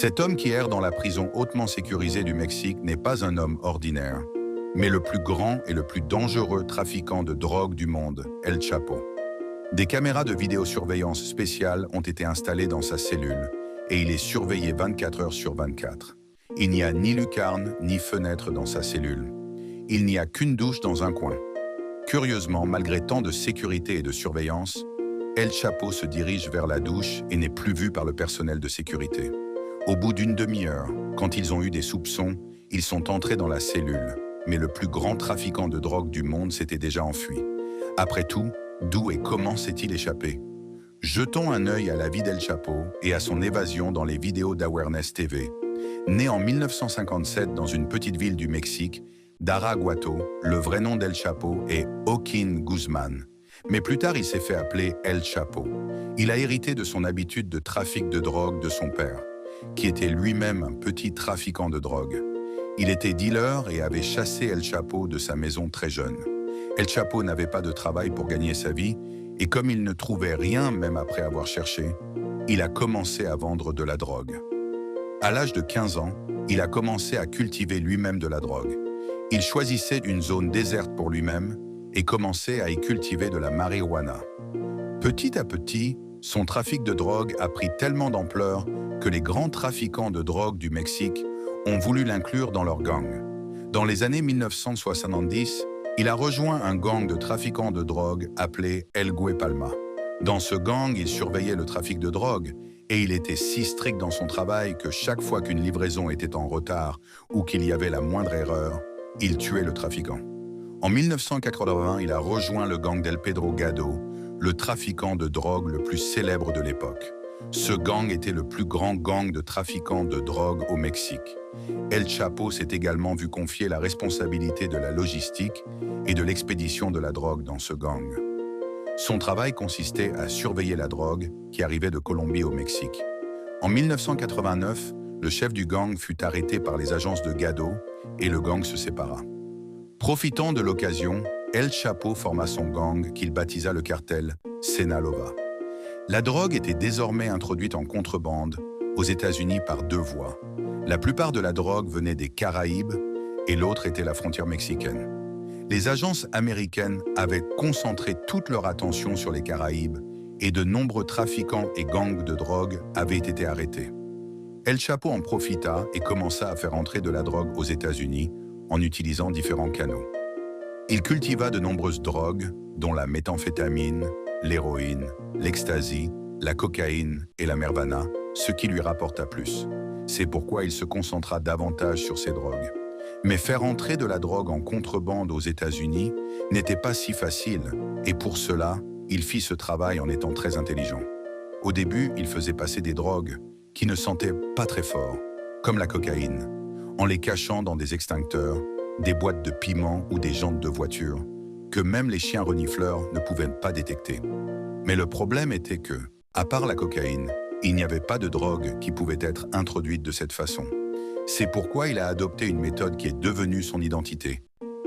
Cet homme qui erre dans la prison hautement sécurisée du Mexique n'est pas un homme ordinaire, mais le plus grand et le plus dangereux trafiquant de drogue du monde, El Chapo. Des caméras de vidéosurveillance spéciales ont été installées dans sa cellule et il est surveillé 24 heures sur 24. Il n'y a ni lucarne ni fenêtre dans sa cellule. Il n'y a qu'une douche dans un coin. Curieusement, malgré tant de sécurité et de surveillance, El Chapo se dirige vers la douche et n'est plus vu par le personnel de sécurité. Au bout d'une demi-heure, quand ils ont eu des soupçons, ils sont entrés dans la cellule, mais le plus grand trafiquant de drogue du monde s'était déjà enfui. Après tout, d'où et comment s'est-il échappé? Jetons un œil à la vie d'El Chapo et à son évasion dans les vidéos d'Awareness TV. Né en 1957 dans une petite ville du Mexique, Daraguato, le vrai nom d'El Chapo est Joaquín Guzmán. Mais plus tard, il s'est fait appeler El Chapo. Il a hérité de son habitude de trafic de drogue de son père, qui était lui-même un petit trafiquant de drogue. Il était dealer et avait chassé El Chapo de sa maison très jeune. El Chapo n'avait pas de travail pour gagner sa vie, et comme il ne trouvait rien même après avoir cherché, il a commencé à vendre de la drogue. À l'âge de 15 ans, il a commencé à cultiver lui-même de la drogue. Il choisissait une zone déserte pour lui-même et commençait à y cultiver de la marijuana. Petit à petit, son trafic de drogue a pris tellement d'ampleur que les grands trafiquants de drogue du Mexique ont voulu l'inclure dans leur gang. Dans les années 1970, il a rejoint un gang de trafiquants de drogue appelé El Guepalma. Dans ce gang, il surveillait le trafic de drogue et il était si strict dans son travail que chaque fois qu'une livraison était en retard ou qu'il y avait la moindre erreur, il tuait le trafiquant. En 1980, il a rejoint le gang d'El Pedro Gado, le trafiquant de drogue le plus célèbre de l'époque. Ce gang était le plus grand gang de trafiquants de drogue au Mexique. El Chapo s'est également vu confier la responsabilité de la logistique et de l'expédition de la drogue dans ce gang. Son travail consistait à surveiller la drogue qui arrivait de Colombie au Mexique. En 1989, le chef du gang fut arrêté par les agences de Gado et le gang se sépara. Profitant de l'occasion, El Chapo forma son gang qu'il baptisa le cartel Sinaloa. La drogue était désormais introduite en contrebande aux États-Unis par deux voies. La plupart de la drogue venait des Caraïbes et l'autre était la frontière mexicaine. Les agences américaines avaient concentré toute leur attention sur les Caraïbes et de nombreux trafiquants et gangs de drogue avaient été arrêtés. El Chapo en profita et commença à faire entrer de la drogue aux États-Unis en utilisant différents canaux. Il cultiva de nombreuses drogues, dont la méthamphétamine, l'héroïne, l'ecstasy, la cocaïne et la mervana, ce qui lui rapporta plus. C'est pourquoi il se concentra davantage sur ces drogues. Mais faire entrer de la drogue en contrebande aux États-Unis n'était pas si facile, et pour cela, il fit ce travail en étant très intelligent. Au début, il faisait passer des drogues qui ne sentaient pas très fort, comme la cocaïne, en les cachant dans des extincteurs, des boîtes de piments ou des jantes de voiture, que même les chiens renifleurs ne pouvaient pas détecter. Mais le problème était que, à part la cocaïne, il n'y avait pas de drogue qui pouvait être introduite de cette façon. C'est pourquoi il a adopté une méthode qui est devenue son identité,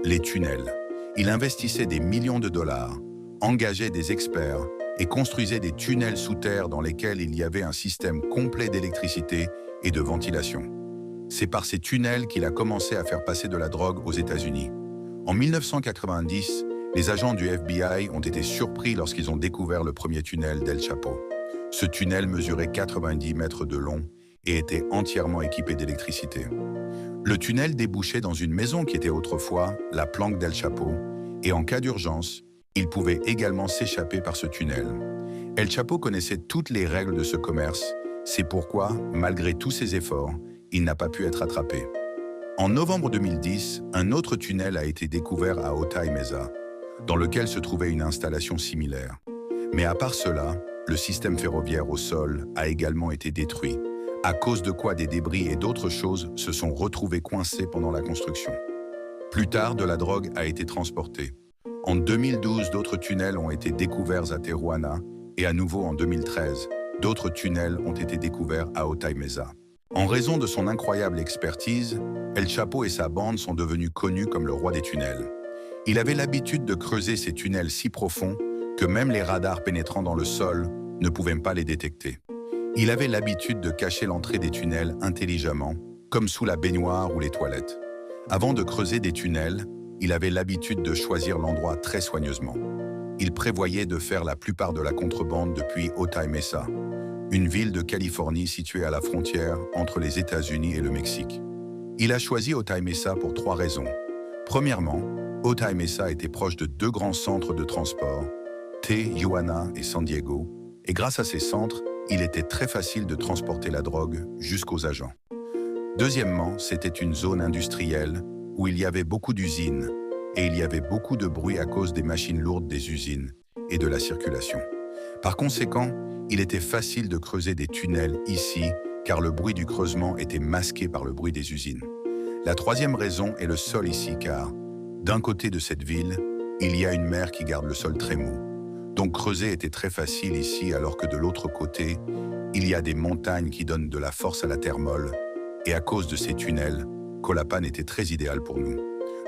les tunnels. Il investissait des millions de dollars, engageait des experts et construisait des tunnels sous terre dans lesquels il y avait un système complet d'électricité et de ventilation. C'est par ces tunnels qu'il a commencé à faire passer de la drogue aux États-Unis. En 1990, les agents du FBI ont été surpris lorsqu'ils ont découvert le premier tunnel d'El Chapo. Ce tunnel mesurait 90 mètres de long et était entièrement équipé d'électricité. Le tunnel débouchait dans une maison qui était autrefois la planque d'El Chapo, et en cas d'urgence, il pouvait également s'échapper par ce tunnel. El Chapo connaissait toutes les règles de ce commerce, c'est pourquoi, malgré tous ses efforts, il n'a pas pu être attrapé. En novembre 2010, un autre tunnel a été découvert à Otay Mesa, dans lequel se trouvait une installation similaire. Mais à part cela, le système ferroviaire au sol a également été détruit, à cause de quoi des débris et d'autres choses se sont retrouvés coincés pendant la construction. Plus tard, de la drogue a été transportée. En 2012, d'autres tunnels ont été découverts à Tijuana et à nouveau en 2013, d'autres tunnels ont été découverts à Otay Mesa. En raison de son incroyable expertise, El Chapo et sa bande sont devenus connus comme le roi des tunnels. Il avait l'habitude de creuser ces tunnels si profonds que même les radars pénétrant dans le sol ne pouvaient pas les détecter. Il avait l'habitude de cacher l'entrée des tunnels intelligemment, comme sous la baignoire ou les toilettes. Avant de creuser des tunnels, il avait l'habitude de choisir l'endroit très soigneusement. Il prévoyait de faire la plupart de la contrebande depuis Otay Mesa, une ville de Californie située à la frontière entre les États-Unis et le Mexique. Il a choisi Otay Mesa pour 3 raisons. Premièrement, Otay Mesa était proche de 2 grands centres de transport, Tijuana et San Diego, et grâce à ces centres, il était très facile de transporter la drogue jusqu'aux agents. Deuxièmement, c'était une zone industrielle où il y avait beaucoup d'usines et il y avait beaucoup de bruit à cause des machines lourdes des usines et de la circulation. Par conséquent, il était facile de creuser des tunnels ici car le bruit du creusement était masqué par le bruit des usines. La troisième raison est le sol ici car, d'un côté de cette ville, il y a une mer qui garde le sol très mou. Donc creuser était très facile ici alors que de l'autre côté, il y a des montagnes qui donnent de la force à la terre molle et à cause de ces tunnels, Colapan était très idéal pour nous.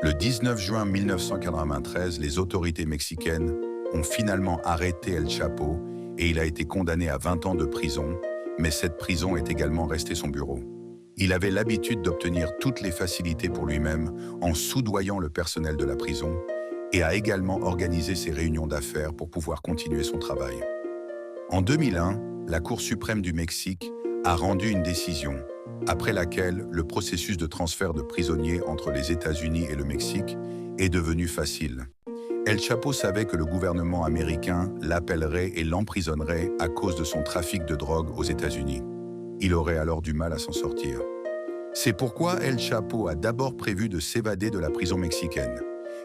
Le 19 juin 1993, les autorités mexicaines ont finalement arrêté El Chapo et il a été condamné à 20 ans de prison, mais cette prison est également restée son bureau. Il avait l'habitude d'obtenir toutes les facilités pour lui-même en soudoyant le personnel de la prison et a également organisé ses réunions d'affaires pour pouvoir continuer son travail. En 2001, la Cour suprême du Mexique a rendu une décision, après laquelle le processus de transfert de prisonniers entre les États-Unis et le Mexique est devenu facile. El Chapo savait que le gouvernement américain l'appellerait et l'emprisonnerait à cause de son trafic de drogue aux États-Unis. Il aurait alors du mal à s'en sortir. C'est pourquoi El Chapo a d'abord prévu de s'évader de la prison mexicaine.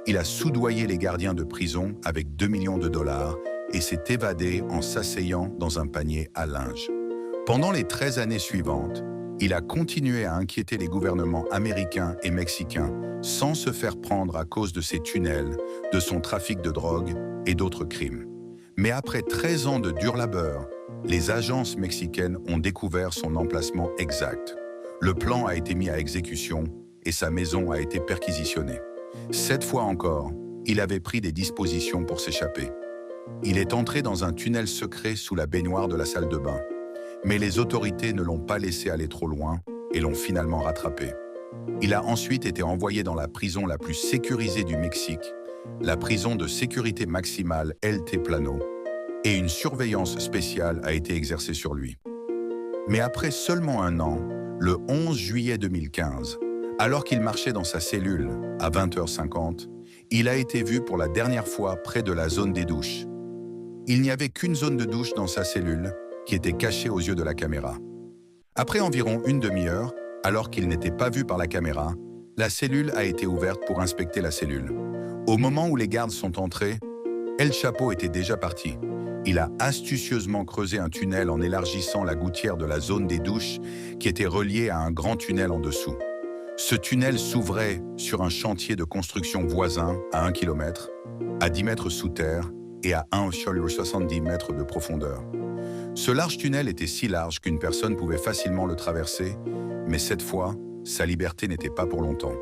Il a soudoyé les gardiens de prison avec 2 millions de dollars et s'est évadé en s'asseyant dans un panier à linge. Pendant les 13 années suivantes, il a continué à inquiéter les gouvernements américains et mexicains sans se faire prendre à cause de ses tunnels, de son trafic de drogue et d'autres crimes. Mais après 13 ans de dur labeur, les agences mexicaines ont découvert son emplacement exact. Le plan a été mis à exécution et sa maison a été perquisitionnée. 7 fois encore, il avait pris des dispositions pour s'échapper. Il est entré dans un tunnel secret sous la baignoire de la salle de bain. Mais les autorités ne l'ont pas laissé aller trop loin et l'ont finalement rattrapé. Il a ensuite été envoyé dans la prison la plus sécurisée du Mexique, la prison de sécurité maximale El Teplano, et une surveillance spéciale a été exercée sur lui. Mais après seulement 1 an, le 11 juillet 2015, alors qu'il marchait dans sa cellule à 20h50, il a été vu pour la dernière fois près de la zone des douches. Il n'y avait qu'une zone de douche dans sa cellule, qui était cachée aux yeux de la caméra. Après environ une demi-heure, alors qu'il n'était pas vu par la caméra, la cellule a été ouverte pour inspecter la cellule. Au moment où les gardes sont entrés, El Chapo était déjà parti. Il a astucieusement creusé un tunnel en élargissant la gouttière de la zone des douches qui était reliée à un grand tunnel en dessous. Ce tunnel s'ouvrait sur un chantier de construction voisin à 1 km, à 10 mètres sous terre et à 1,70 mètres de profondeur. Ce large tunnel était si large qu'une personne pouvait facilement le traverser, mais cette fois, sa liberté n'était pas pour longtemps.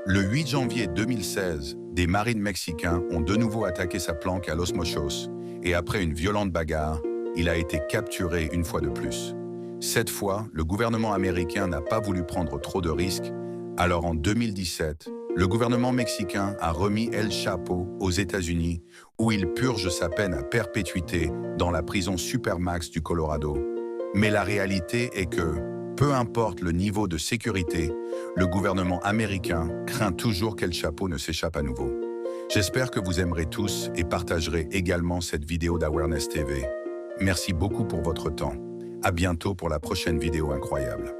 Le 8 janvier 2016, des marines mexicains ont de nouveau attaqué sa planque à Los Mochos, et après une violente bagarre, il a été capturé une fois de plus. Cette fois, le gouvernement américain n'a pas voulu prendre trop de risques, alors en 2017, le gouvernement mexicain a remis El Chapo aux États-Unis, où il purge sa peine à perpétuité dans la prison Supermax du Colorado. Mais la réalité est que, peu importe le niveau de sécurité, le gouvernement américain craint toujours qu'El Chapo ne s'échappe à nouveau. J'espère que vous aimerez tous et partagerez également cette vidéo d'Awareness TV. Merci beaucoup pour votre temps. À bientôt pour la prochaine vidéo incroyable.